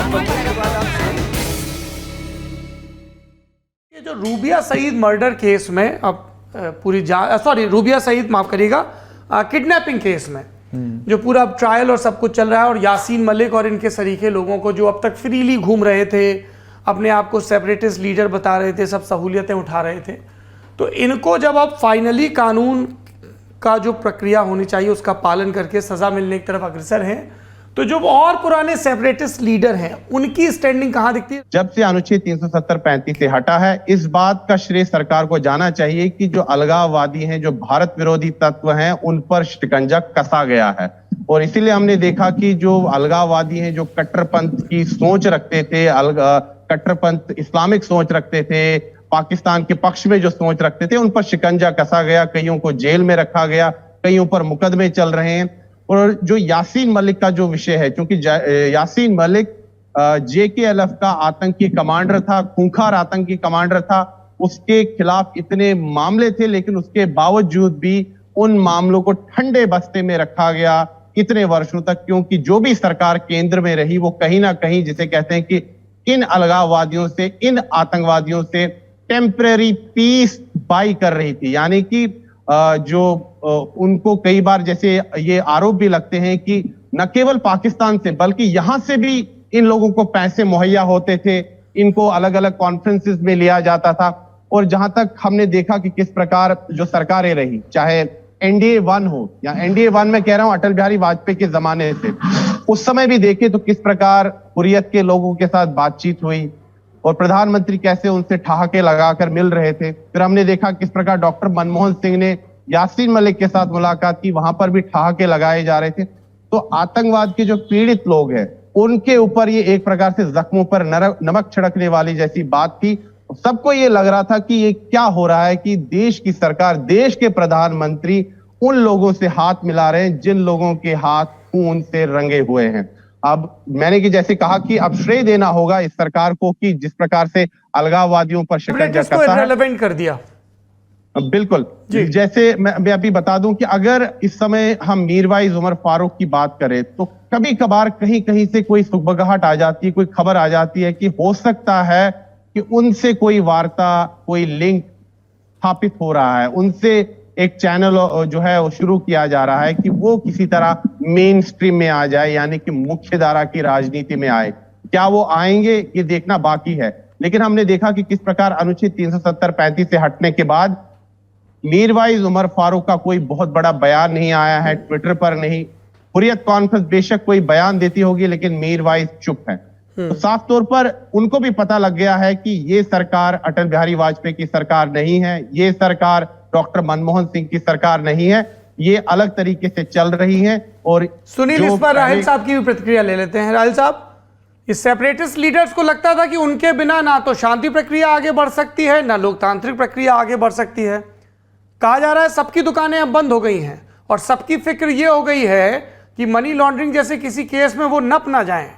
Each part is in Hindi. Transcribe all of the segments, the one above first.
ये जो रूबिया सईद मर्डर केस में अब पूरी रूबिया सईद माफ करिएगा किडनैपिंग केस में जो पूरा अब ट्रायल और सब कुछ चल रहा है, और यासीन मलिक और इनके सरीके लोगों को जो अब तक फ्रीली घूम रहे थे, अपने आप को सेपरेटिस्ट लीडर बता रहे थे, सब सहूलियतें उठा रहे थे, तो इनको जब अब फाइनली कानून का जो प्रक्रिया होनी चाहिए उसका पालन करके सजा मिलने की तरफ अग्रसर हैं, तो जो और पुराने सेपरेटिस्ट लीडर हैं उनकी स्टैंडिंग कहां दिखती है? जब से अनुच्छेद 370-35 से हटा है, इस बात का श्रेय सरकार को जाना चाहिए कि जो अलगाववादी हैं, जो भारत विरोधी तत्व हैं, उन पर शिकंजा कसा गया है। और इसीलिए हमने देखा कि जो अलगाववादी हैं, जो कट्टरपंथ की सोच रखते थे, कट्टरपंथ इस्लामिक सोच रखते थे, पाकिस्तान के पक्ष में जो सोच रखते थे, उन पर शिकंजा कसा गया, कईयों को जेल में रखा गया, कईयों पर मुकदमे चल रहे हैं। और जो यासीन मलिक का जो विषय है, क्योंकि यासीन मलिक JKLF का आतंकी कमांडर था, खूंखार आतंकी कमांडर था, उसके खिलाफ इतने मामले थे, लेकिन उसके बावजूद भी उन मामलों को ठंडे बस्ते में रखा गया कितने वर्षों तक, क्योंकि जो भी सरकार केंद्र में रही वो कहीं ना कहीं, जिसे कहते हैं कि इन अलगाववादियों से, इन आतंकवादियों से टेम्परेरी पीस बाई कर रही थी। यानी कि जो उनको कई बार जैसे ये आरोप भी लगते हैं कि न केवल पाकिस्तान से बल्कि यहां से भी इन लोगों को पैसे मुहैया होते थे, इनको अलग अलग कॉन्फ्रेंसेस में लिया जाता था। और जहां तक हमने देखा कि किस प्रकार जो सरकारें रही, चाहे NDA 1 हो या NDA 1 में कह रहा हूं अटल बिहारी वाजपेयी के जमाने से, उस समय भी देखे तो किस प्रकार हुर्रियत के लोगों के साथ बातचीत हुई और प्रधानमंत्री कैसे उनसे ठहाके लगाकर मिल रहे थे। फिर हमने देखा किस प्रकार डॉक्टर मनमोहन सिंह ने यासीन मलिक के साथ मुलाकात की, वहां पर भी ठहाके लगाए जा रहे थे। तो आतंकवाद के जो पीड़ित लोग हैं उनके ऊपर ये एक प्रकार से जख्मों पर नमक छिड़कने वाली जैसी बात थी। सबको ये लग रहा था कि ये क्या हो रहा है कि देश की सरकार, देश के प्रधानमंत्री उन लोगों से हाथ मिला रहे हैं जिन लोगों के हाथ खून से रंगे हुए हैं। अब मैंने कि जैसे कहा कि अब श्रेय देना होगा इस सरकार को कि जिस प्रकार से अलगाववादियों पर शिकंजा कसा है, रेलेवेंट कर दिया। बिल्कुल, जैसे मैं अभी बता दूं कि अगर इस समय हम मीरवाइज उमर फारूक की बात करें तो कभी कभार कहीं कहीं से कोई सुगबगाहट आ जाती है, कोई खबर आ जाती है कि हो सकता है कि उनसे कोई वार्ता, कोई लिंक स्थापित हो रहा है, उनसे एक चैनल जो है वो शुरू किया जा रहा है कि वो किसी तरह मेन स्ट्रीम में आ जाए, यानी कि मुख्य धारा की राजनीति में आए। क्या वो आएंगे ये देखना बाकी है। लेकिन हमने देखा कि किस प्रकार अनुच्छेद 370-35 से हटने के बाद मीरवाइज उमर फारूक का कोई बहुत बड़ा बयान नहीं आया है, ट्विटर पर नहीं। हुर्रियत कॉन्फ्रेंस बेशक कोई बयान देती होगी, लेकिन मीरवाइज चुप है। तो साफ तौर पर उनको भी पता लग गया है कि ये सरकार अटल बिहारी वाजपेयी की सरकार नहीं है, ये सरकार डॉक्टर मनमोहन सिंह की सरकार नहीं है, ये अलग तरीके से चल रही है। और सुनील, इस पर राहिल साहब की भी प्रतिक्रिया ले लेते हैं। राहिल साहब, इस सेपरेटिस्ट लीडर्स को लगता था कि उनके बिना ना तो शांति प्रक्रिया आगे बढ़ सकती है, ना लोकतांत्रिक प्रक्रिया आगे बढ़ सकती है। कहा जा रहा है सबकी दुकानें अब बंद हो गई हैं और सबकी फिक्र ये हो गई है कि मनी लॉन्ड्रिंग जैसे किसी केस में वो नप ना जाएं,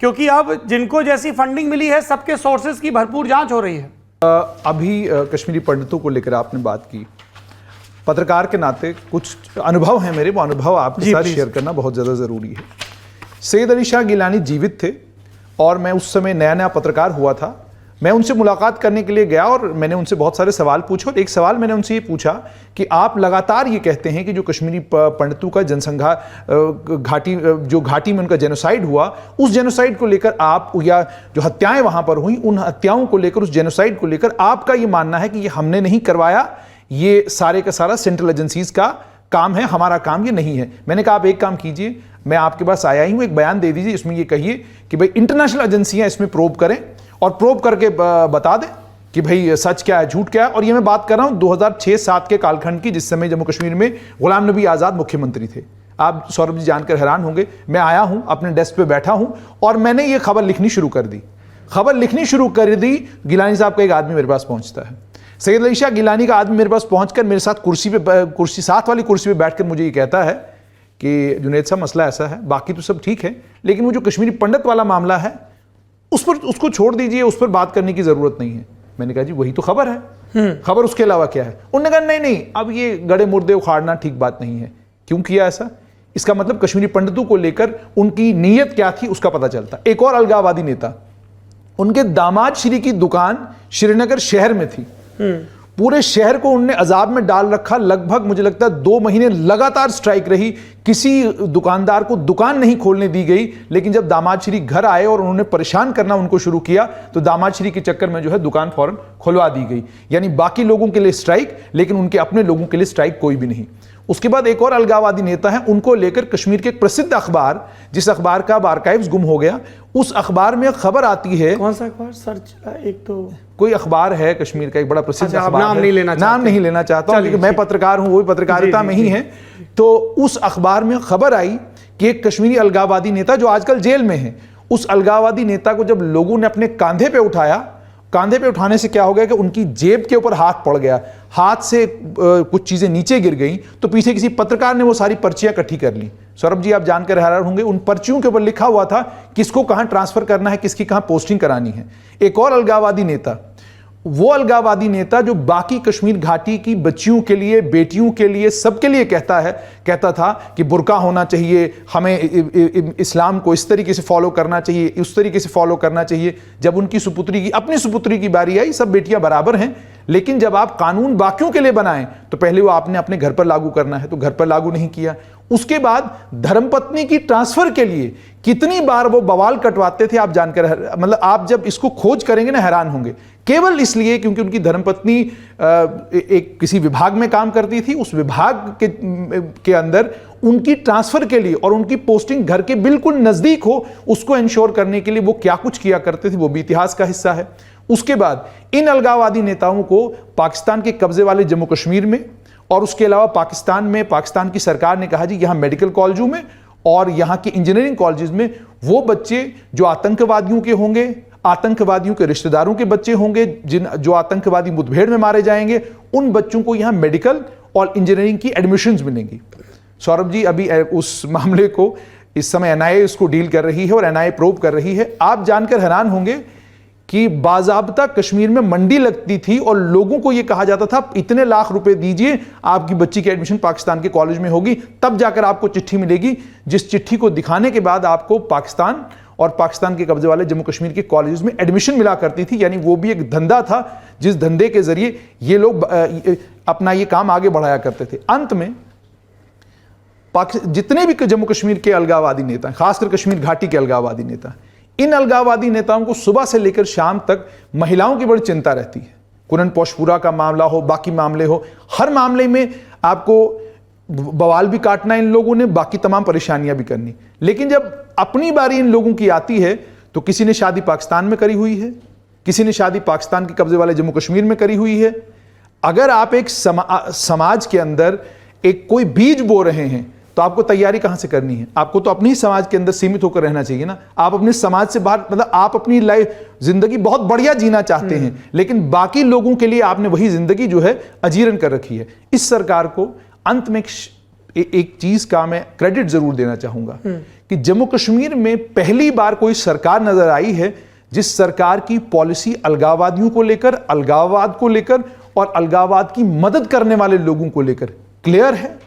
क्योंकि अब जिनको जैसी फंडिंग मिली है सबके सोर्सेज की भरपूर जांच हो रही है। अभी कश्मीरी पंडितों को लेकर आपने बात की, पत्रकार के नाते कुछ अनुभव है मेरे, वो अनुभव आपके साथ शेयर करना बहुत ज़्यादा ज़रूरी है। सैयद अली शाह गिलानी जीवित थे और मैं उस समय नया नया पत्रकार हुआ था। मैं उनसे मुलाकात करने के लिए गया और मैंने उनसे बहुत सारे सवाल पूछे और एक सवाल मैंने उनसे ये पूछा कि आप लगातार ये कहते हैं कि जो कश्मीरी पंडितों का घाटी में उनका जेनोसाइड हुआ, उस जेनोसाइड को लेकर आप, या जो हत्याएं वहां पर हुई उन हत्याओं को लेकर, उस जेनोसाइड को लेकर आपका ये मानना है कि ये हमने नहीं करवाया, ये सारे का सारा सेंट्रल एजेंसीज का काम है, हमारा काम ये नहीं है। मैंने कहा आप एक काम कीजिए, मैं आपके पास आया ही हूं, एक बयान दे दीजिए, इसमें ये कहिए कि भाई इंटरनेशनल एजेंसियां इसमें प्रोब करें और प्रोब करके बता दें कि भाई सच क्या है, झूठ क्या है। और ये मैं बात कर रहा हूं 2006-07 के कालखंड की, जिस समय जम्मू कश्मीर में गुलाम नबी आज़ाद मुख्यमंत्री थे। आप सौरभ जी जानकर हैरान होंगे, मैं आया हूं, अपने डेस्क पे बैठा हूं और मैंने ये खबर लिखनी शुरू कर दी। गिलानी साहब का एक आदमी मेरे पास पहुंचता है, सैयद अली शाह गिलानी का आदमी मेरे पास पहुंचकर मेरे साथ साथ वाली कुर्सी पे बैठकर मुझे ये कहता है कि जुनैद साहब मसला ऐसा है, बाकी तो सब ठीक है, लेकिन वो जो कश्मीरी पंडित वाला मामला है उसको छोड़ दीजिए, उस पर बात करने की जरूरत नहीं है। मैंने कहा जी वही तो खबर है, खबर उसके अलावा क्या है? उन्होंने कहा नहीं, अब ये गड़े मुर्दे उखाड़ना ठीक बात नहीं है। क्यों किया ऐसा? इसका मतलब कश्मीरी पंडितों को लेकर उनकी नीयत क्या थी उसका पता चलता। एक और अलगाववादी नेता, उनके दामाद श्री की दुकान श्रीनगर शहर में थी, पूरे शहर को उनने अजाब में डाल रखा। लगभग मुझे लगता है 2 महीने लगातार स्ट्राइक रही, किसी दुकानदार को दुकान नहीं खोलने दी गई। लेकिन जब दामाद श्री घर आए और उन्होंने परेशान करना उनको शुरू किया तो दामाद श्री के चक्कर में जो है दुकान फौरन खुलवा दी गई। यानी बाकी लोगों के लिए स्ट्राइक, लेकिन उनके अपने लोगों के लिए स्ट्राइक कोई भी नहीं। उसके बाद एक और अलगाववादी नेता है, उनको लेकर कश्मीर के एक प्रसिद्ध अखबार, जिस अखबार का आर्काइव्स गुम हो गया, उस अखबार में खबर आती है। कौन सा अखबार सर्च? एक तो कोई अखबार है कश्मीर का, एक बड़ा प्रसिद्ध अखबार नाम है। नहीं लेना नाम नहीं लेना चाहता हूं, क्योंकि मैं पत्रकार हूं, वो भी पत्रकारिता में ही है। तो उस अखबार में खबर आई कि एक कश्मीरी अलगाववादी नेता जो आजकल जेल में है, उस अलगाववादी नेता को जब लोगों ने अपने कांधे पे उठाया, कांधे पे उठाने से क्या हो गया कि उनकी जेब के ऊपर हाथ पड़ गया, हाथ से कुछ चीजें नीचे गिर गई, तो पीछे किसी पत्रकार ने वो सारी पर्चियां इकट्ठी कर ली। सौरभ जी, आप जानकर हैरान होंगे, उन पर्चियों के ऊपर लिखा हुआ था किसको कहां ट्रांसफर करना है, किसकी कहां पोस्टिंग करानी है। एक और अलगाववादी नेता, वो अलगाववादी नेता जो बाकी कश्मीर घाटी की बच्चियों के लिए, बेटियों के लिए, सबके लिए कहता था कि बुर्का होना चाहिए, हमें इस्लाम को इस तरीके से फॉलो करना चाहिए, उस तरीके से फॉलो करना चाहिए। जब उनकी अपनी सुपुत्री की बारी आई, सब बेटियां बराबर हैं, लेकिन जब आप कानून बाकियों के लिए बनाएं तो पहले वो आपने अपने घर पर लागू करना है, तो घर पर लागू नहीं किया। उसके बाद धर्मपत्नी की ट्रांसफर के लिए कितनी बार वो बवाल कटवाते थे, आप जानकर मतलब आप जब इसको खोज करेंगे ना हैरान होंगे। केवल इसलिए क्योंकि उनकी धर्मपत्नी एक किसी विभाग में काम करती थी, उस विभाग के अंदर उनकी ट्रांसफर के लिए और उनकी पोस्टिंग घर के बिल्कुल नजदीक हो, उसको इंश्योर करने के लिए वो क्या कुछ किया करते थे, वो भी इतिहास का हिस्सा है। उसके बाद इन अलगाववादी नेताओं को पाकिस्तान के कब्जे वाले जम्मू कश्मीर में और उसके अलावा पाकिस्तान में, पाकिस्तान की सरकार ने कहा जी यहां मेडिकल कॉलेजों में और यहां के इंजीनियरिंग कॉलेजेस में वो बच्चे जो आतंकवादियों के होंगे, आतंकवादियों के रिश्तेदारों के बच्चे होंगे, जो आतंकवादी मुठभेड़ में मारे जाएंगे, उन बच्चों को यहां मेडिकल और इंजीनियरिंग की एडमिशंस मिलेंगी। सौरभ जी, अभी उस मामले को इस समय एनआईए उसको डील कर रही है और एनआईए प्रोब कर रही है। आप जानकर हैरान होंगे कि बाज़ाब्ता कश्मीर में मंडी लगती थी और लोगों को यह कहा जाता था इतने लाख रुपए दीजिए, आपकी बच्ची की एडमिशन पाकिस्तान के कॉलेज में होगी, तब जाकर आपको चिट्ठी मिलेगी, जिस चिट्ठी को दिखाने के बाद आपको पाकिस्तान और पाकिस्तान के कब्जे वाले जम्मू कश्मीर के कॉलेज में एडमिशन मिला करती थी। यानी वो भी एक धंधा था, जिस धंधे के जरिए ये लोग अपना ये काम आगे बढ़ाया करते थे। अंत में जितने भी जम्मू कश्मीर के अलगाववादी नेता, खासकर कश्मीर घाटी के अलगाववादी नेता, इन अलगाववादी नेताओं को सुबह से लेकर शाम तक महिलाओं की बड़ी चिंता रहती है। कुरन पोशपुरा का मामला हो, बाकी मामले हो, हर मामले में आपको बवाल भी काटना इन लोगों ने, बाकी तमाम परेशानियां भी करनी। लेकिन जब अपनी बारी इन लोगों की आती है तो किसी ने शादी पाकिस्तान में करी हुई है, किसी ने शादी पाकिस्तान के कब्जे वाले जम्मू कश्मीर में करी हुई है। अगर आप एक समाज के अंदर एक कोई बीज बो रहे हैं तो आपको तैयारी कहां से करनी है? आपको तो अपनी समाज के अंदर सीमित होकर रहना चाहिए ना। आप अपने समाज से बाहर, मतलब आप अपनी लाइफ जिंदगी बहुत बढ़िया जीना चाहते हैं, लेकिन बाकी लोगों के लिए आपने वही जिंदगी जो है अजीरन कर रखी है। इस सरकार को अंत में एक चीज का मैं क्रेडिट जरूर देना चाहूंगा कि जम्मू कश्मीर में पहली बार कोई सरकार नजर आई है जिस सरकार की पॉलिसी अलगाववादियों को लेकर, अलगाववाद को लेकर और अलगाववाद की मदद करने वाले लोगों को लेकर क्लियर है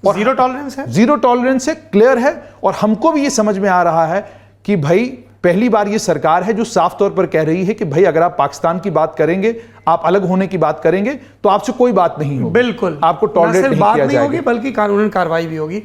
और जीरो टॉलरेंस है, जीरो टॉलरेंस है, क्लियर है। और हमको भी ये समझ में आ रहा है कि भाई पहली बार ये सरकार है जो साफ तौर पर कह रही है कि भाई अगर आप पाकिस्तान की बात करेंगे, आप अलग होने की बात करेंगे, तो आपसे कोई बात नहीं होगी, बिल्कुल आपको टॉलरेट नहीं किया जाएगा, बल्कि कानूनन कार्रवाई भी होगी।